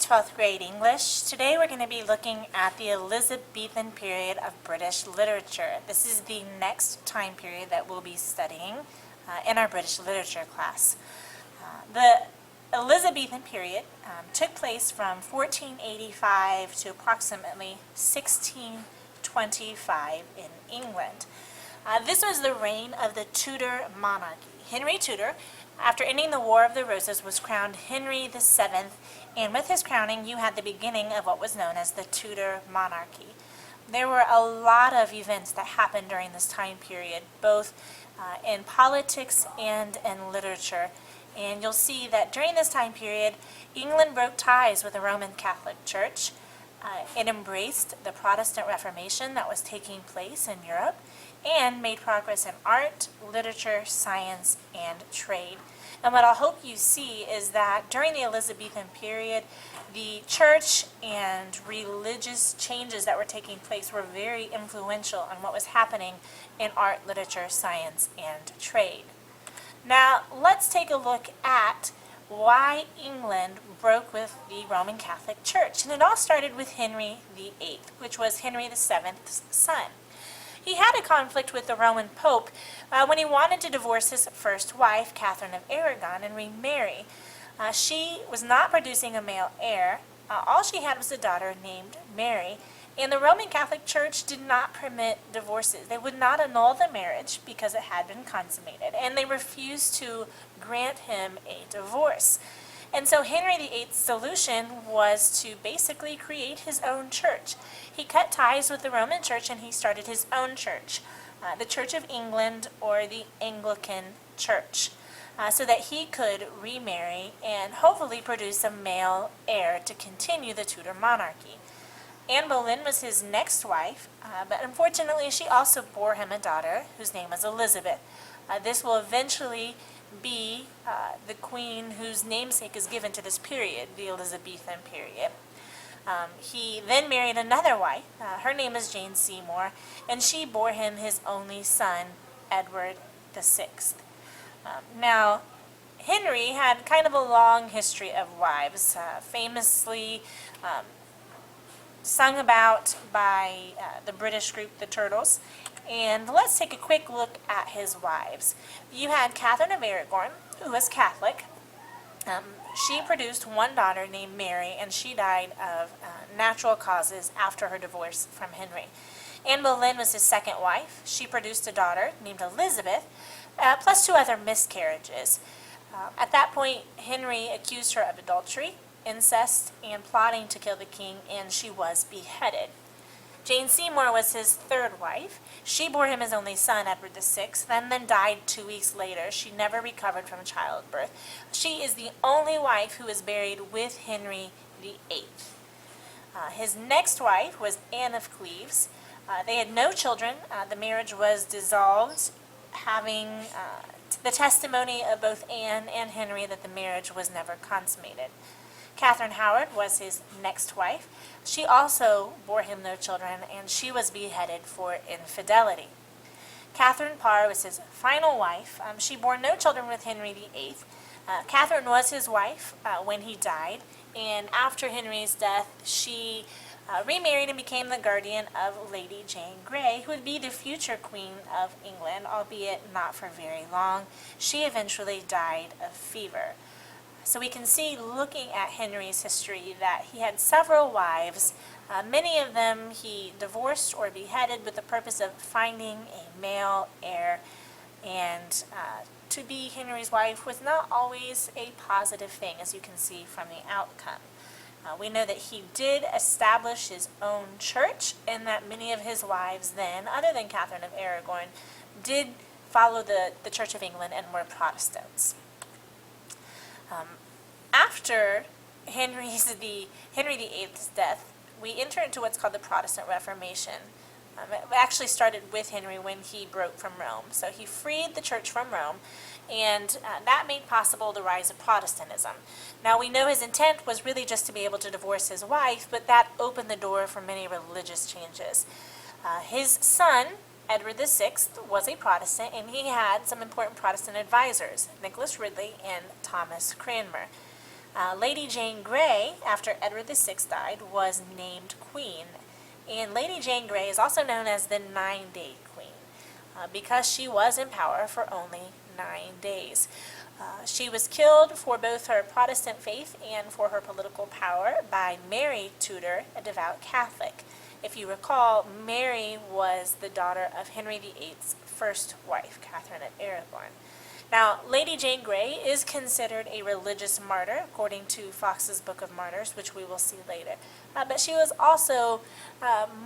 12th grade English. Today we're going to be looking at the Elizabethan period of British literature. This is the next time period that we'll be studying in our British literature class. The Elizabethan period took place from 1485 to approximately 1625 in England. This was the reign of the Tudor monarchy. Henry Tudor, after ending the War of the Roses, was crowned Henry VII, and with his crowning you had the beginning of what was known as the Tudor monarchy. There were a lot of events that happened during this time period, both in politics and in literature. And you'll see that during this time period, England broke ties with the Roman Catholic Church. It embraced the Protestant Reformation that was taking place in Europe and made progress in art, literature, science, and trade. And what I hope you see is that during the Elizabethan period, the church and religious changes that were taking place were very influential on what was happening in art, literature, science, and trade. Now, let's take a look at why England broke with the Roman Catholic Church. And it all started with Henry VIII, which was Henry VII's son. He had a conflict with the Roman Pope when he wanted to divorce his first wife, Catherine of Aragon, and remarry. She was not producing a male heir. All she had was a daughter named Mary, and the Roman Catholic Church did not permit divorces. They would not annul the marriage because it had been consummated, and they refused to grant him a divorce. And so Henry VIII's solution was to basically create his own church. He cut ties with the Roman Church and he started his own church, the Church of England, or the Anglican Church, so that he could remarry and hopefully produce a male heir to continue the Tudor monarchy. Anne Boleyn was his next wife, but unfortunately she also bore him a daughter whose name was Elizabeth. This will eventually be the queen whose namesake is given to this period, the Elizabethan period. He then married another wife. Her name is Jane Seymour, and she bore him his only son, Edward VI. Now, Henry had kind of a long history of wives, famously sung about by the British group the Turtles. And let's take a quick look at his wives. You had Catherine of Aragon, who was Catholic. She produced one daughter named Mary, and she died of natural causes after her divorce from Henry. Anne Boleyn was his second wife. She produced a daughter named Elizabeth, plus two other miscarriages. At that point, Henry accused her of adultery, incest, and plotting to kill the king, and she was beheaded. Jane Seymour was his third wife. She bore him his only son, Edward VI, and then died 2 weeks later. She never recovered from childbirth. She is the only wife who was buried with Henry VIII. His next wife was Anne of Cleves. They had no children. The marriage was dissolved, having the testimony of both Anne and Henry that the marriage was never consummated. Catherine Howard was his next wife. She also bore him no children, and she was beheaded for infidelity. Catherine Parr was his final wife. She bore no children with Henry VIII. Catherine was his wife when he died, and after Henry's death, she remarried and became the guardian of Lady Jane Grey, who would be the future Queen of England, albeit not for very long. She eventually died of fever. So we can see, looking at Henry's history, that he had several wives. Many of them he divorced or beheaded with the purpose of finding a male heir. And to be Henry's wife was not always a positive thing, as you can see from the outcome. We know that he did establish his own church, and that many of his wives then, other than Catherine of Aragon, did follow the Church of England and were Protestants. After Henry VIII's death, we enter into what's called the Protestant Reformation. It actually started with Henry when he broke from Rome. So he freed the church from Rome, and that made possible the rise of Protestantism. Now, we know his intent was really just to be able to divorce his wife, but that opened the door for many religious changes. His son, Edward VI, was a Protestant, and he had some important Protestant advisors, Nicholas Ridley and Thomas Cranmer. Lady Jane Grey, after Edward VI died, was named queen. And Lady Jane Grey is also known as the 9-Day Queen because she was in power for only 9 days. She was killed for both her Protestant faith and for her political power by Mary Tudor, a devout Catholic. If you recall, Mary was the daughter of Henry VIII's first wife, Catherine of Aragon. Now, Lady Jane Grey is considered a religious martyr, according to Foxe's Book of Martyrs, which we will see later. But she was also,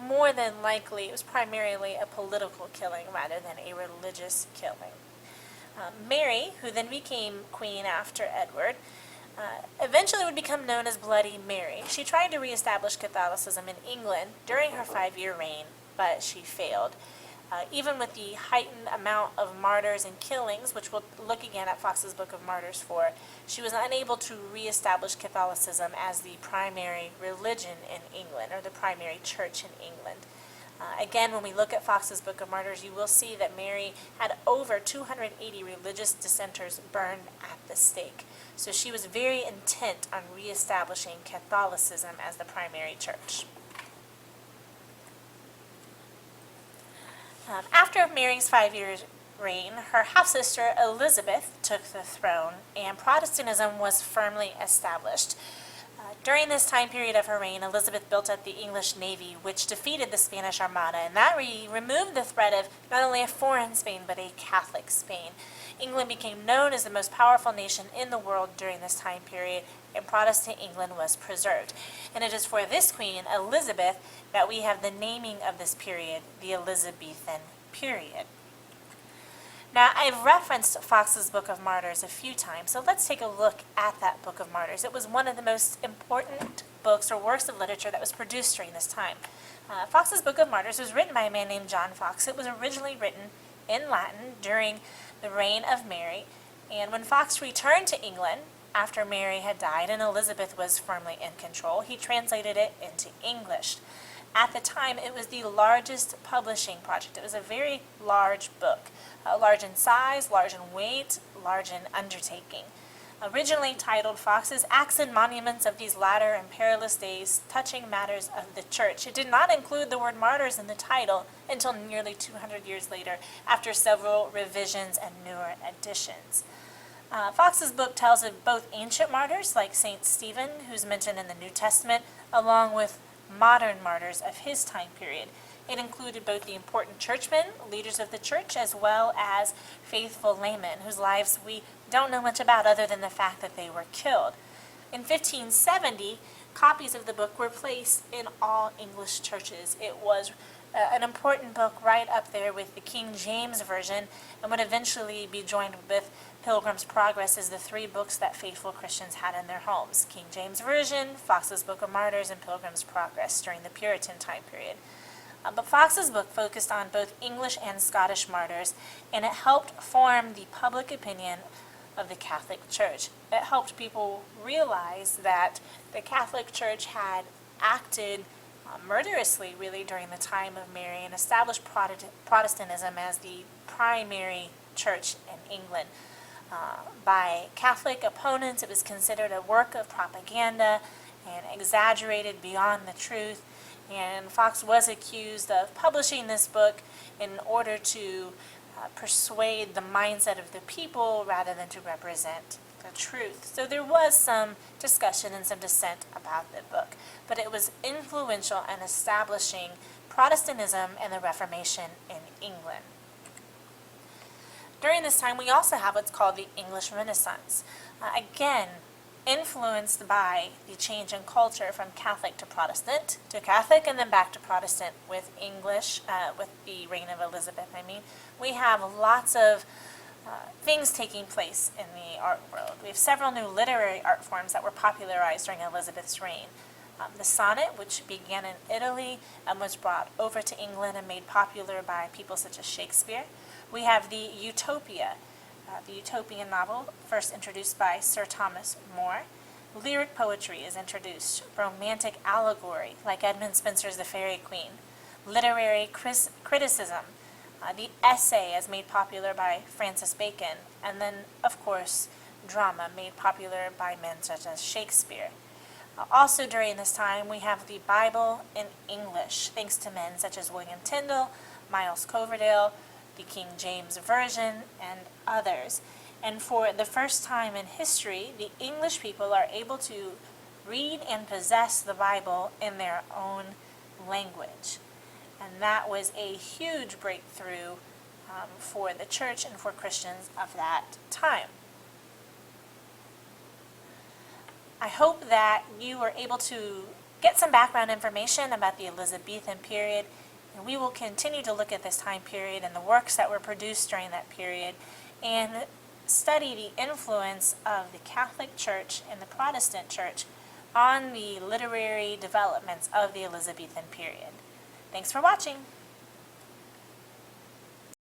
more than likely, it was primarily a political killing rather than a religious killing. Mary, who then became queen after Edward, eventually would become known as Bloody Mary. She tried to reestablish Catholicism in England during her 5-year reign, but she failed. Even with the heightened amount of martyrs and killings, which we'll look again at Foxe's Book of Martyrs for, she was unable to reestablish Catholicism as the primary religion in England, or the primary church in England. Again, when we look at Foxe's Book of Martyrs, you will see that Mary had over 280 religious dissenters burned at the stake. So she was very intent on reestablishing Catholicism as the primary church. After Mary's 5-year reign, her half-sister Elizabeth took the throne, and Protestantism was firmly established. During this time period of her reign, Elizabeth built up the English navy, which defeated the Spanish Armada, and that removed the threat of not only a foreign Spain, but a Catholic Spain. England became known as the most powerful nation in the world during this time period, and Protestant England was preserved. And it is for this queen, Elizabeth, that we have the naming of this period, the Elizabethan period. Now, I've referenced Foxe's Book of Martyrs a few times, so let's take a look at that Book of Martyrs. It was one of the most important books or works of literature that was produced during this time. Foxe's Book of Martyrs was written by a man named John Foxe. It was originally written in Latin during the reign of Mary, and when Foxe returned to England after Mary had died and Elizabeth was firmly in control, he translated it into English. At the time, it was the largest publishing project. It was a very large book, large in size, large in weight, large in undertaking. Originally titled Foxe's Acts and Monuments of These Latter and Perilous Days Touching Matters of the Church, it did not include the word martyrs in the title until nearly 200 years later, after several revisions and newer additions. Foxe's book tells of both ancient martyrs like St. Stephen, who's mentioned in the New Testament, along with modern martyrs of his time period. It included both the important churchmen, leaders of the church, as well as faithful laymen, whose lives we don't know much about other than the fact that they were killed. In 1570, copies of the book were placed in all English churches. It was an important book right up there with the King James Version, and would eventually be joined with Pilgrim's Progress as the 3 books that faithful Christians had in their homes: King James Version, Foxe's Book of Martyrs, and Pilgrim's Progress during the Puritan time period. But Foxe's book focused on both English and Scottish martyrs, and it helped form the public opinion of the Catholic Church. It helped people realize that the Catholic Church had acted murderously, really, during the time of Mary, and established Protestantism as the primary church in England. By Catholic opponents, it was considered a work of propaganda and exaggerated beyond the truth, and Foxe was accused of publishing this book in order to persuade the mindset of the people rather than to represent the truth. So there was some discussion and some dissent about the book, but it was influential in establishing Protestantism and the Reformation in England. During this time, we also have what's called the English Renaissance. Again, influenced by the change in culture from Catholic to Protestant to Catholic and then back to Protestant with English, with the reign of Elizabeth, we have lots of things taking place in the art world. We have several new literary art forms that were popularized during Elizabeth's reign. The sonnet, which began in Italy and was brought over to England and made popular by people such as Shakespeare. We have the Utopia, the utopian novel, first introduced by Sir Thomas More. Lyric poetry is introduced, romantic allegory, like Edmund Spenser's The Faerie Queene. Literary criticism, the essay as made popular by Francis Bacon, and then, of course, drama made popular by men such as Shakespeare. Also during this time, we have the Bible in English, thanks to men such as William Tyndale, Miles Coverdale, the King James Version, and others. And for the first time in history, the English people are able to read and possess the Bible in their own language. And that was a huge breakthrough for the church and for Christians of that time. I hope that you were able to get some background information about the Elizabethan period, and we will continue to look at this time period and the works that were produced during that period and study the influence of the Catholic Church and the Protestant Church on the literary developments of the Elizabethan period. Thanks for watching.